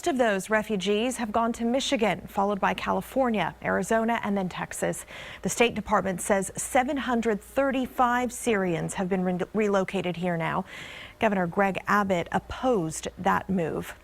Most of those refugees have gone to Michigan, followed by California, Arizona, and then Texas. The State Department says 735 Syrians have been relocated here now. Governor Greg Abbott opposed that move.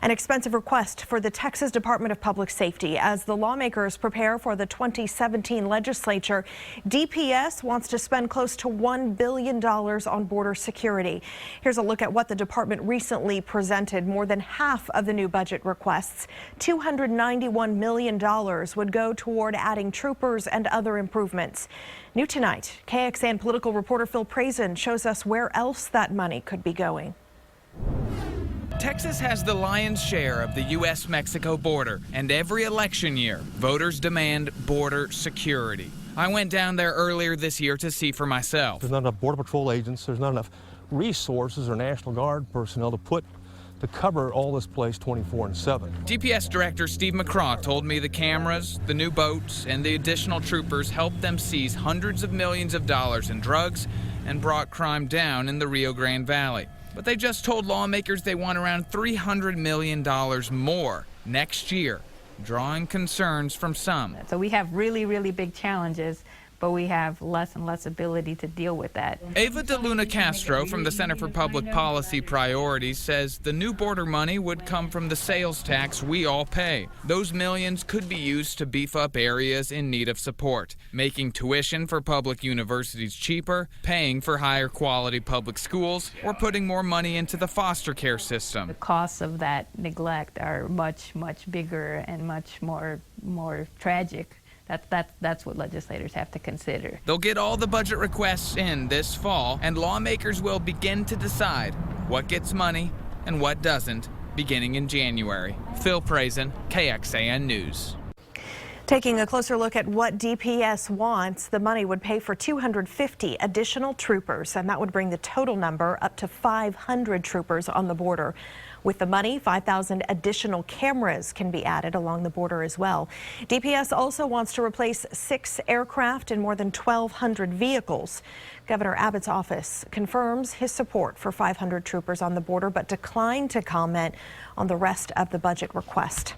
An expensive request for the Texas Department of Public Safety as the lawmakers prepare for the 2017 legislature. DPS wants to spend close to $1 billion on border security. Here's a look at what the department recently presented. More than half of the new budget requests, $291 million, would go toward adding troopers and other improvements. New tonight, KXAN political reporter Phil Prazen shows us where else that money could be going. Texas has the lion's share of the U.S.-Mexico border, and every election year, voters demand border security. I went down there earlier this year to see for myself. There's not enough Border Patrol agents, there's not enough resources or National Guard personnel to cover all this place 24/7. DPS Director Steve McCraw told me the cameras, the new boats, and the additional troopers helped them seize hundreds of millions of dollars in drugs and brought crime down in the Rio Grande Valley. But they just told lawmakers they want around $300 million more next year, drawing concerns from some. So we have really, really big challenges, but we have less and less ability to deal with that. Ava De Luna Castro from the Center for Public Policy Priorities says the new border money would come from the sales tax we all pay. Those millions could be used to beef up areas in need of support, making tuition for public universities cheaper, paying for higher quality public schools, or putting more money into the foster care system. The costs of that neglect are much, much bigger and much more tragic. That's what legislators have to consider. They'll get all the budget requests in this fall, and lawmakers will begin to decide what gets money and what doesn't, beginning in January. Phil Prazen, KXAN News. Taking a closer look at what DPS wants, the money would pay for 250 additional troopers, and that would bring the total number up to 500 troopers on the border. With the money, 5,000 additional cameras can be added along the border as well. DPS also wants to replace 6 aircraft and more than 1,200 vehicles. Governor Abbott's office confirms his support for 500 troopers on the border, but declined to comment on the rest of the budget request.